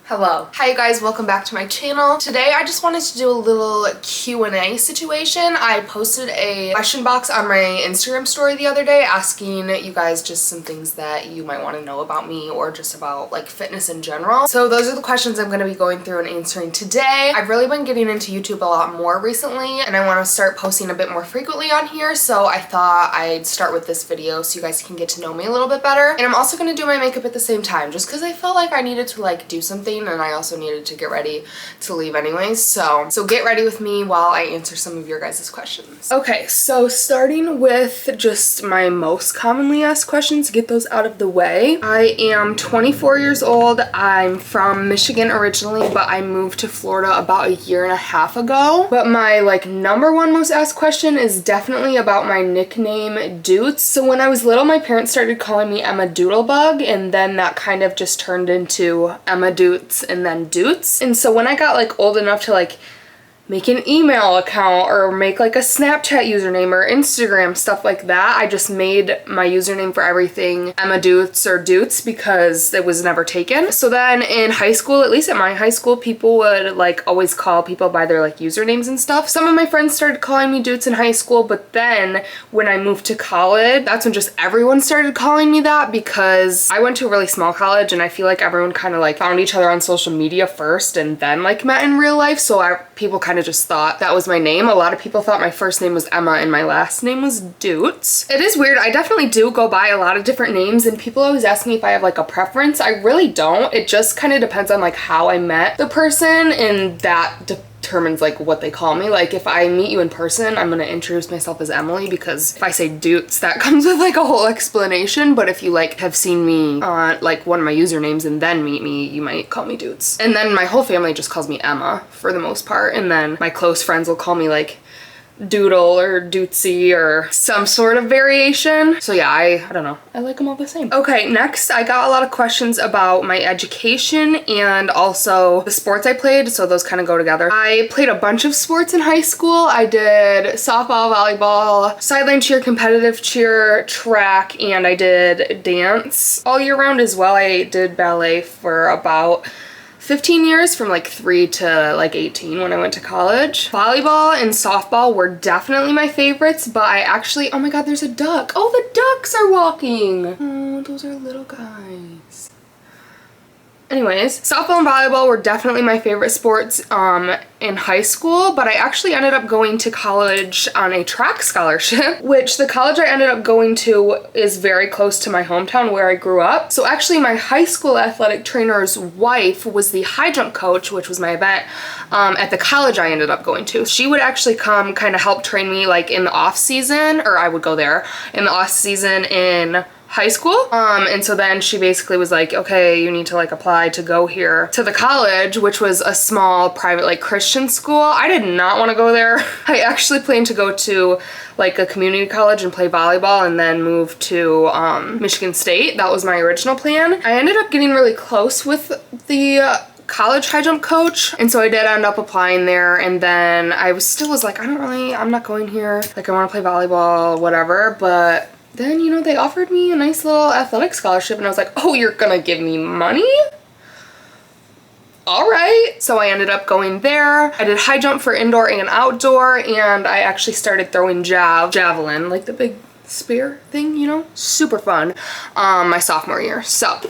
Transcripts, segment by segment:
Hello. Hi you guys, welcome back to my channel. Today I just wanted to do a little Q&A situation. I posted a question box on my Instagram story the other day asking you guys just some things that you might want to know about me or just about like fitness in general. So those are the questions I'm going to be going through and answering today. I've really been getting into YouTube a lot more recently and I want to start posting a bit more frequently on here, so I thought I'd start with this video so you guys can get to know me a little bit better. And I'm also going to do my makeup at the same time just because I felt like I needed to like do something and I also needed to get ready to leave anyways. So get ready with me while I answer some of your guys' questions. Okay, so starting with just my most commonly asked questions, to get those out of the way. I am 24 years old. I'm from Michigan originally, but I moved to Florida about a year and a half ago. But my like number one most asked question is definitely about my nickname Doots. So when I was little, my parents started calling me Emma Doodlebug, and then that kind of just turned into Emma Doots and then Doots. And so when I got like old enough to like make an email account or make like a Snapchat username or Instagram, stuff like that, I just made my username for everything Emma Doots or Doots because it was never taken. So then in high school, at least at my high school, people would like always call people by their like usernames and stuff. Some of my friends started calling me Doots in high school, but then when I moved to college, that's when just everyone started calling me that, because I went to a really small college and I feel like everyone kind of like found each other on social media first and then like met in real life. So people kind of just thought that was my name. A lot of people thought my first name was Emma and my last name was Doots. It is weird. I definitely do go by a lot of different names and people always ask me if I have like a preference. I really don't. It just kind of depends on like how I met the person, and that determines like what they call me. Like if I meet you in person, I'm gonna introduce myself as Emily, because if I say Doots, that comes with like a whole explanation. But if you like have seen me on like one of my usernames and then meet me, you might call me Doots. And then my whole family just calls me Emma for the most part, and then my close friends will call me like Doodle or Dootsy or some sort of variation. So yeah, I don't know. I like them all the same. Okay, next I got a lot of questions about my education and also the sports I played, so those kind of go together. I played a bunch of sports in high school. I did softball, volleyball, sideline cheer, competitive cheer, track, and I did dance all year round as well. I did ballet for about 15 years, from like 3 to like 18 when I went to college. Volleyball and softball were definitely my favorites, but I actually, oh my god, there's a duck. Oh, the ducks are walking. Oh, those are little guys. Anyways, softball and volleyball were definitely my favorite sports in high school, but I actually ended up going to college on a track scholarship, which the college I ended up going to is very close to my hometown where I grew up. So actually my high school athletic trainer's wife was the high jump coach, which was my event, at the college I ended up going to. She would actually come kind of help train me like in the off season, or I would go there in the off season in high school. And so then she basically was like, okay, you need to like apply to go here to the college, which was a small private like Christian school. I did not want to go there. I actually planned to go to like a community college and play volleyball and then move to Michigan State. That was my original plan. I ended up getting really close with the college high jump coach, and so I did end up applying there, and then I was like, I'm not going here, like I want to play volleyball, whatever. But then, you know, they offered me a nice little athletic scholarship and I was like, oh, you're gonna give me money? All right. So I ended up going there. I did high jump for indoor and outdoor, and I actually started throwing javelin, like the big spear thing, you know? Super fun. My sophomore year. So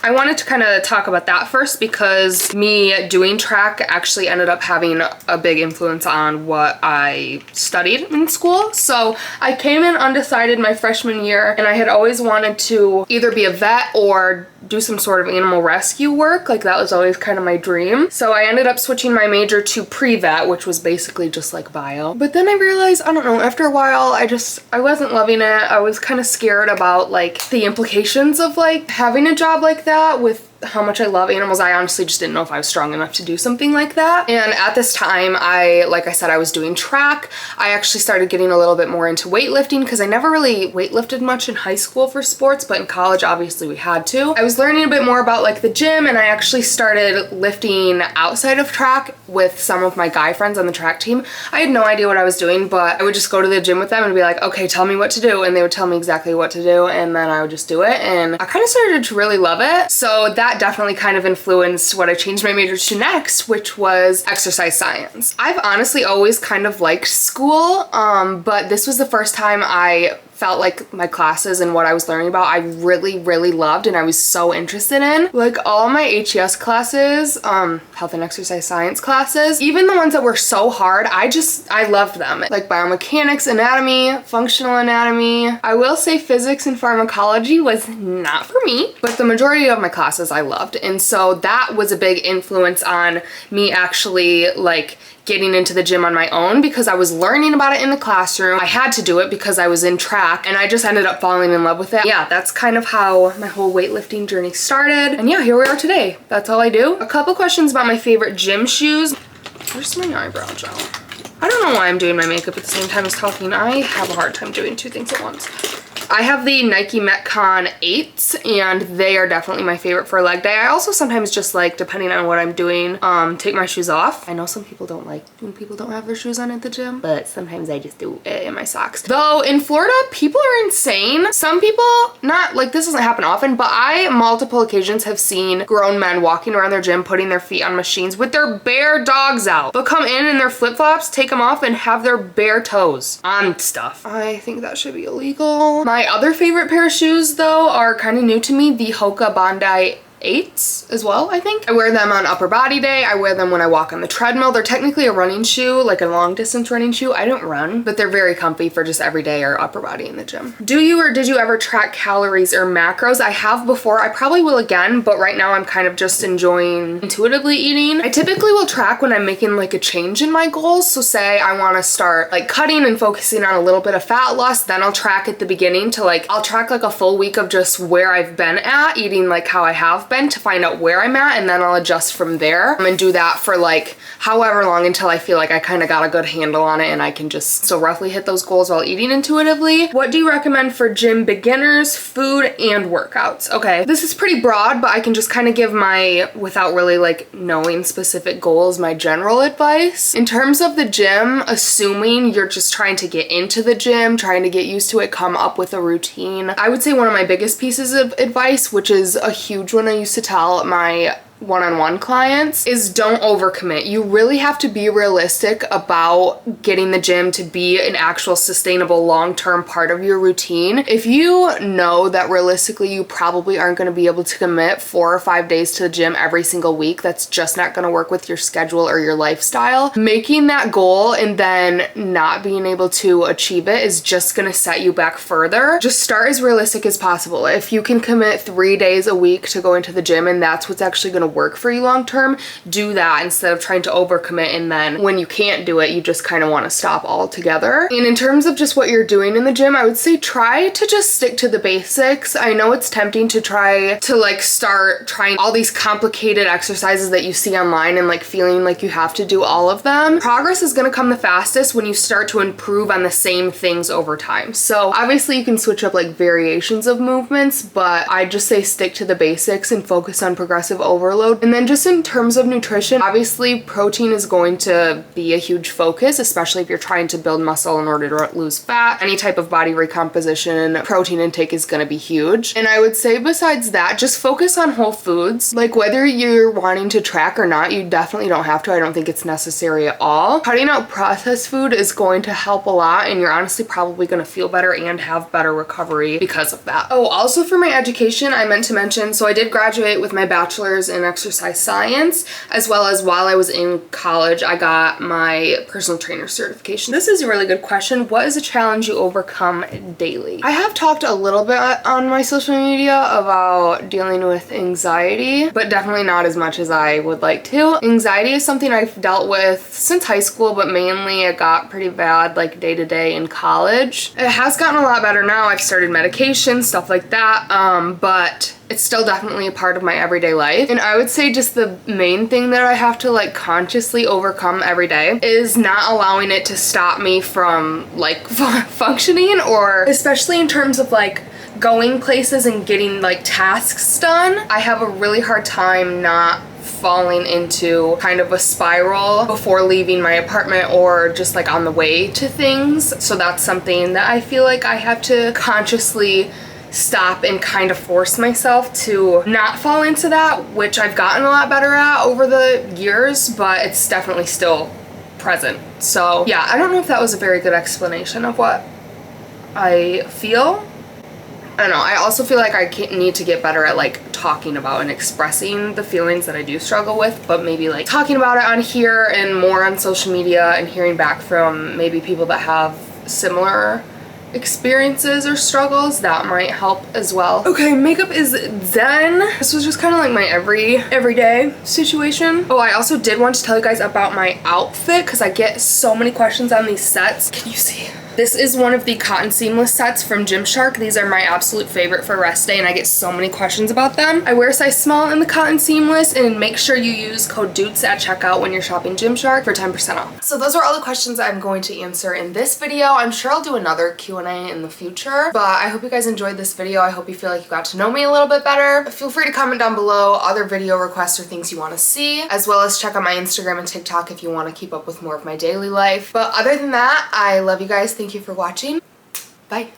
I wanted to kind of talk about that first, because me doing track actually ended up having a big influence on what I studied in school. So I came in undecided my freshman year, and I had always wanted to either be a vet or do some sort of animal rescue work. Like that was always kind of my dream. So I ended up switching my major to pre-vet, which was basically just like bio. But then I realized, I don't know, after a while, I wasn't loving it. I was kind of scared about like the implications of like having a job like that with how much I love animals. I honestly just didn't know if I was strong enough to do something like that. And at this time, like I said, I was doing track. I actually started getting a little bit more into weightlifting because I never really weightlifted much in high school for sports, but in college, obviously we had to. I was learning a bit more about like the gym, and I actually started lifting outside of track with some of my guy friends on the track team. I had no idea what I was doing, but I would just go to the gym with them and be like, okay, tell me what to do. And they would tell me exactly what to do, and then I would just do it. And I kind of started to really love it. So that definitely kind of influenced what I changed my major to next, which was exercise science. I've honestly always kind of liked school, but this was the first time I felt like my classes and what I was learning about I really, really loved and I was so interested in. Like all my HES classes, health and exercise science classes, even the ones that were so hard, I loved them. Like biomechanics, anatomy, functional anatomy. I will say physics and pharmacology was not for me, but the majority of my classes I loved. And so that was a big influence on me actually like getting into the gym on my own because I was learning about it in the classroom. I had to do it because I was in track and I just ended up falling in love with it. Yeah, that's kind of how my whole weightlifting journey started. And yeah, here we are today. That's all I do. A couple questions about my favorite gym shoes. Where's my eyebrow gel? I don't know why I'm doing my makeup at the same time as talking. I have a hard time doing two things at once. I have the Nike Metcon 8s and they are definitely my favorite for a leg day. I also sometimes just like, depending on what I'm doing, take my shoes off. I know some people don't like when people don't have their shoes on at the gym, but sometimes I just do it in my socks. Though in Florida, people are insane. Some people, not like this doesn't happen often, but I multiple occasions have seen grown men walking around their gym, putting their feet on machines with their bare dogs out. They'll come in their flip-flops, take them off and have their bare toes on stuff. I think that should be illegal. My other favorite pair of shoes though are kind of new to me, the Hoka Bondi 8s as well, I think. I wear them on upper body day. I wear them when I walk on the treadmill. They're technically a running shoe, like a long distance running shoe. I don't run, but they're very comfy for just every day or upper body in the gym. Do you or did you ever track calories or macros? I have before. I probably will again, but right now I'm kind of just enjoying intuitively eating. I typically will track when I'm making like a change in my goals. So say I want to start like cutting and focusing on a little bit of fat loss, then I'll track at the beginning to like, I'll track like a full week of just where I've been at eating, like how I have been, to find out where I'm at, and then I'll adjust from there and do that for like however long until I feel like I kind of got a good handle on it and I can just so roughly hit those goals while eating intuitively. What do you recommend for gym beginners, food and workouts? Okay, this is pretty broad, but I can just kind of give my, without really like knowing specific goals, my general advice. In terms of the gym, assuming you're just trying to get into the gym, trying to get used to it, come up with a routine, I would say one of my biggest pieces of advice, which is a huge one I used to tell my one-on-one clients, is don't overcommit. You really have to be realistic about getting the gym to be an actual sustainable long-term part of your routine. If you know that realistically you probably aren't going to be able to commit 4 or 5 days to the gym every single week, that's just not going to work with your schedule or your lifestyle. Making that goal and then not being able to achieve it is just going to set you back further. Just start as realistic as possible. If you can commit 3 days a week to go into the gym and that's what's actually going to work for you long term, do that instead of trying to overcommit, and then when you can't do it you just kind of want to stop altogether. And in terms of just what you're doing in the gym, I would say try to just stick to the basics. I know it's tempting to try to like start trying all these complicated exercises that you see online and like feeling like you have to do all of them. Progress is going to come the fastest when you start to improve on the same things over time. So obviously you can switch up like variations of movements, but I just say stick to the basics and focus on progressive overload. And then just in terms of nutrition, obviously protein is going to be a huge focus, especially if you're trying to build muscle in order to lose fat. Any type of body recomposition, protein intake is going to be huge. And I would say besides that, just focus on whole foods. Like whether you're wanting to track or not, you definitely don't have to. I don't think it's necessary at all. Cutting out processed food is going to help a lot, and you're honestly probably going to feel better and have better recovery because of that. Oh, also for my education, I meant to mention, so I did graduate with my bachelor's in exercise science, as well as while I was in college, I got my personal trainer certification. This is a really good question. What is a challenge you overcome daily? I have talked a little bit on my social media about dealing with anxiety, but definitely not as much as I would like to. Anxiety is something I've dealt with since high school, but mainly it got pretty bad like day to day in college. It has gotten a lot better now. I've started medication, stuff like that, but it's still definitely a part of my everyday life. And I would say just the main thing that I have to like consciously overcome every day is not allowing it to stop me from like functioning, or especially in terms of like going places and getting like tasks done. I have a really hard time not falling into kind of a spiral before leaving my apartment or just like on the way to things. So that's something that I feel like I have to consciously stop and kind of force myself to not fall into that, which I've gotten a lot better at over the years, but it's definitely still present. So yeah, I don't know if that was a very good explanation of what I feel. I don't know. I also feel like I need to get better at like talking about and expressing the feelings that I do struggle with, but maybe like talking about it on here and more on social media and hearing back from maybe people that have similar experiences or struggles, that might help as well. Okay, makeup is done. This was just kind of like my everyday situation. Oh, I also did want to tell you guys about my outfit because I get so many questions on these sets. Can you see? This is one of the cotton seamless sets from Gymshark. These are my absolute favorite for rest day and I get so many questions about them. I wear a size small in the cotton seamless, and make sure you use code DUTES at checkout when you're shopping Gymshark for 10% off. So those are all the questions I'm going to answer in this video. I'm sure I'll do another Q&A in the future, but I hope you guys enjoyed this video. I hope you feel like you got to know me a little bit better. Feel free to comment down below other video requests or things you want to see, as well as check out my Instagram and TikTok if you want to keep up with more of my daily life. But other than that, I love you guys. Thank you for watching. Bye.